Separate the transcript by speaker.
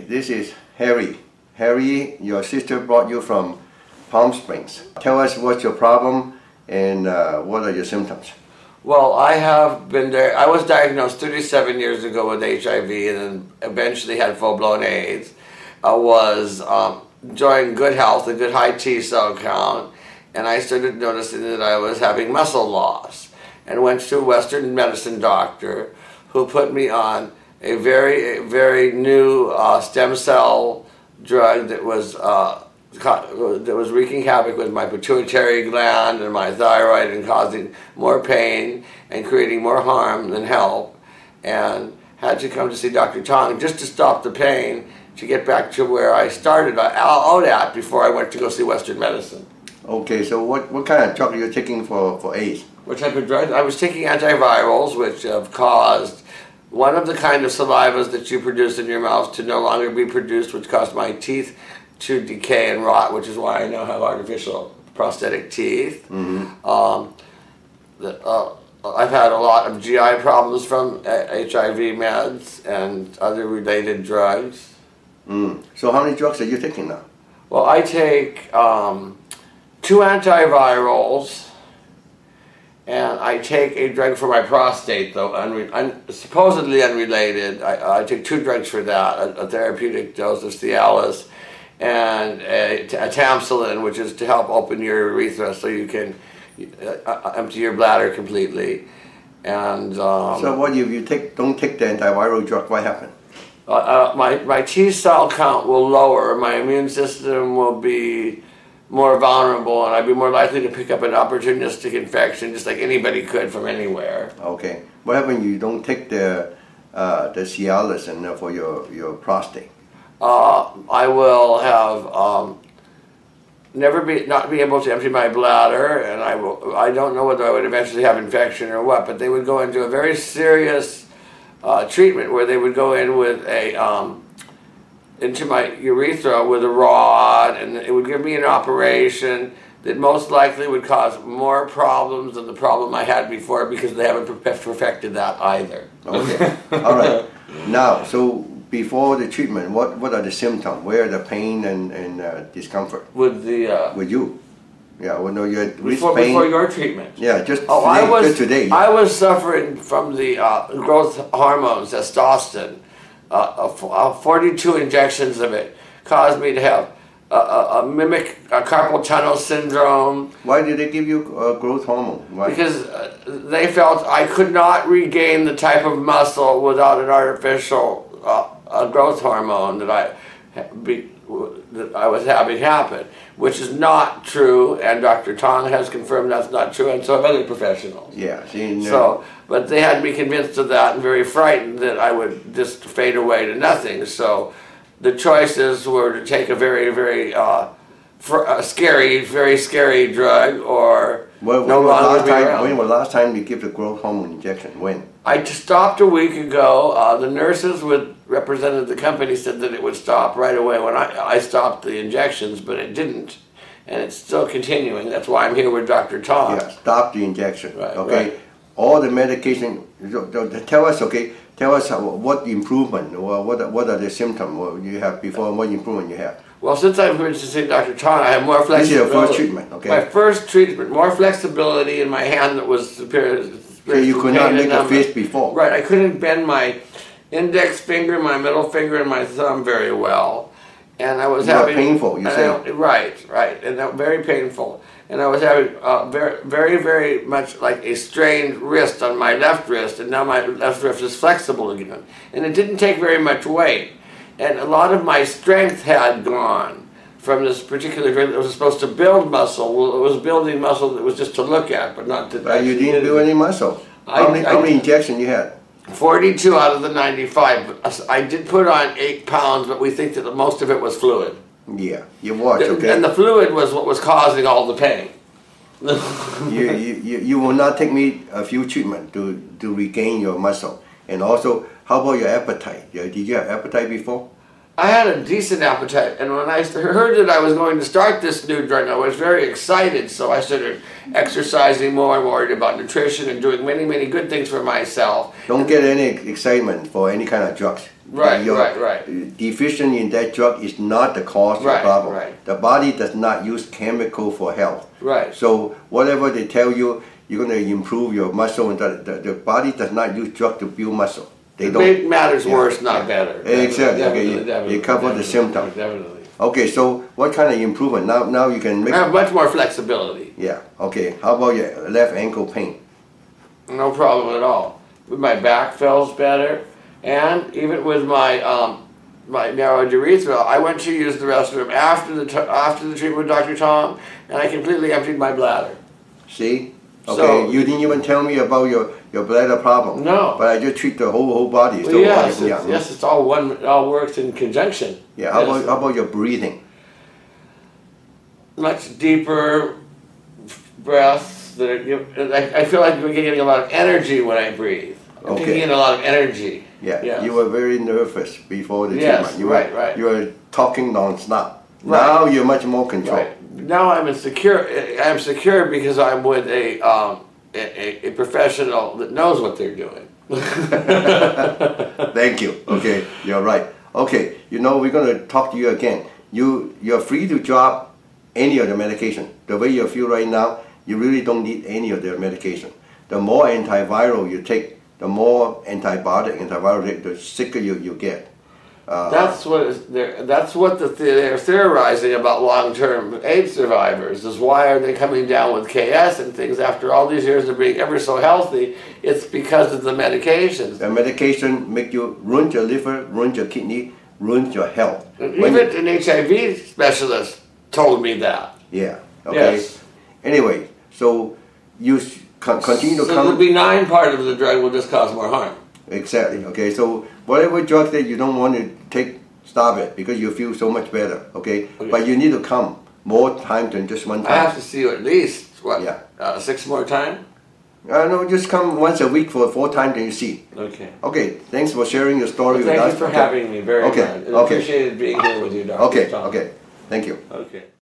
Speaker 1: This is Harry. Harry, your sister brought you from Palm Springs. Tell us what's your problem and what are your symptoms?
Speaker 2: Well, I was diagnosed 37 years ago with HIV and then eventually had full-blown AIDS. I was enjoying good health, a good high T cell count, and I started noticing that I was having muscle loss and went to a Western medicine doctor who put me on a very new stem cell drug that was wreaking havoc with my pituitary gland and my thyroid and causing more pain and creating more harm than help, and had to come to see Dr. Tong just to stop the pain to get back to where I started out at before I went to go see Western medicine.
Speaker 1: Okay, so what kind of drug are you taking for AIDS?
Speaker 2: What type of drug? I was taking antivirals, which have caused one of the kind of salivas that you produce in your mouth to no longer be produced, which caused my teeth to decay and rot, which is why I now have artificial prosthetic teeth. Mm-hmm. I've had a lot of GI problems from HIV meds and other related drugs.
Speaker 1: So how many drugs are you taking now?
Speaker 2: Well, I take 2 antivirals, and I take a drug for my prostate, though supposedly unrelated. I take 2 drugs for that, a therapeutic dose of Cialis and a Tamsuline, which is to help open your urethra so you can empty your bladder completely. And
Speaker 1: so what if you don't take the antiviral drug, what happens?
Speaker 2: My T cell count will lower, my immune system will be more vulnerable, and I'd be more likely to pick up an opportunistic infection just like anybody could from anywhere.
Speaker 1: Okay. What happens when you don't take the Cialis and for your prostate?
Speaker 2: I will have not be able to empty my bladder, and I don't know whether I would eventually have infection or what, but they would go into a very serious treatment where they would go in with into my urethra with a rod, and it would give me an operation that most likely would cause more problems than the problem I had before, because they haven't perfected that either.
Speaker 1: Okay. All right. Now, so before the treatment, what are the symptoms? Where are the pain and discomfort?
Speaker 2: With
Speaker 1: you? Yeah. Well, no, you had wrist
Speaker 2: pain. Before your treatment.
Speaker 1: Yeah, just today.
Speaker 2: I was suffering from the growth hormones, testosterone. 42 injections of it caused me to have mimic carpal tunnel syndrome.
Speaker 1: Why did they give you growth hormone? Why?
Speaker 2: Because they felt I could not regain the type of muscle without an artificial growth hormone that I was having happen, which is not true, and Dr. Tong has confirmed that's not true, and so have other professionals.
Speaker 1: Yeah.
Speaker 2: But they had me convinced of that and very frightened that I would just fade away to nothing. So the choices were to take a very scary drug, or
Speaker 1: when was the last time you give the growth hormone injection? When?
Speaker 2: I stopped a week ago. The nurses who represented the company said that it would stop right away when I stopped the injections, but it didn't. And it's still continuing. That's why I'm here with Dr. Tong.
Speaker 1: Yeah, stop the injection.
Speaker 2: Right,
Speaker 1: okay.
Speaker 2: Right.
Speaker 1: All the medication, tell us what improvement, or what are the symptoms you have before, and what improvement you have.
Speaker 2: Well, since I've been to see Dr. Tong, I have more flexibility.
Speaker 1: This is your first treatment, okay?
Speaker 2: My first treatment, more flexibility in my hand that was superior.
Speaker 1: So you could not make a fist before.
Speaker 2: Right, I couldn't bend my index finger, my middle finger, and my thumb very well. And I was having...
Speaker 1: painful, you say?
Speaker 2: Right, and that very painful. And I was having very much like a strained wrist on my left wrist, and now my left wrist is flexible again. And it didn't take very much weight. And a lot of my strength had gone from this particular drug that was supposed to build muscle. Well, it was building muscle that was just to look at, but not to...
Speaker 1: But you didn't build any muscle. How many injections you had?
Speaker 2: 42 out of the 95. I did put on 8 pounds, but we think that most of it was fluid.
Speaker 1: Yeah, you watch, okay?
Speaker 2: And the fluid was what was causing all the pain.
Speaker 1: you will not take me a few treatments to regain your muscle. And also, how about your appetite? Did you have appetite before?
Speaker 2: I had a decent appetite, and when I heard that I was going to start this new drug, I was very excited, so I started exercising more and worried about nutrition and doing many good things for myself.
Speaker 1: Don't get any excitement for any kind of drugs.
Speaker 2: Right,
Speaker 1: Your
Speaker 2: right.
Speaker 1: deficient in that drug is not the cause of the problem.
Speaker 2: Right.
Speaker 1: The body does not use chemical for health.
Speaker 2: Right.
Speaker 1: So whatever they tell you, you're going to improve your muscle, and the body does not use drug to build muscle. They don't.
Speaker 2: It matters worse, not better.
Speaker 1: Exactly.
Speaker 2: Definitely,
Speaker 1: Okay, you cover the symptom.
Speaker 2: Definitely.
Speaker 1: Okay, so what kind of improvement? Now you can make.
Speaker 2: I have much more flexibility.
Speaker 1: Yeah. Okay. How about your left ankle pain?
Speaker 2: No problem at all. My back feels better, and even with my my narrowed urethra, I went to use the restroom after the treatment with Dr. Tong, and I completely emptied my bladder.
Speaker 1: See? Okay,
Speaker 2: So,
Speaker 1: you didn't even tell me about your bladder problem.
Speaker 2: No.
Speaker 1: But I just treat the whole body.
Speaker 2: Well, yes, it's all one. It all works in conjunction.
Speaker 1: Yeah. How about your breathing?
Speaker 2: Much deeper breaths. I feel like I'm getting a lot of energy when I breathe. I'm taking in a lot of energy.
Speaker 1: Yeah.
Speaker 2: Yes.
Speaker 1: You were very nervous before the
Speaker 2: Yes,
Speaker 1: treatment.
Speaker 2: right.
Speaker 1: You were talking non-stop.
Speaker 2: Right.
Speaker 1: Now you're much more controlled.
Speaker 2: Right. Now I'm insecure. I'm secure because I'm with a professional that knows what they're doing.
Speaker 1: Thank you. Okay, you're right. Okay, we're going to talk to you again. You're free to drop any of the medication. The way you feel right now, you really don't need any of the medication. The more antiviral you take, the more antiviral, the sicker you get.
Speaker 2: That's what they're theorizing about long-term AIDS survivors. Is why are they coming down with KS and things after all these years of being ever so healthy? It's because of the medications.
Speaker 1: The medication make you ruin your liver, ruin your kidney, ruin your health.
Speaker 2: Even an HIV specialist told me that.
Speaker 1: Yeah. Okay.
Speaker 2: Yes.
Speaker 1: Anyway, so you continue to come.
Speaker 2: So the benign part of the drug will just cause more harm.
Speaker 1: Exactly. Okay. So whatever drug that you don't want to take, stop it because you feel so much better. Okay. But you need to come more time than just one time.
Speaker 2: I have to see you at least 6 more times.
Speaker 1: No, just come once a week for 4 times and you see.
Speaker 2: Okay.
Speaker 1: Okay. Thanks for sharing your story with us.
Speaker 2: Thank you for having me very much. I appreciated being here with you, Dr.
Speaker 1: Okay.
Speaker 2: Tong.
Speaker 1: Okay. Thank you.
Speaker 2: Okay.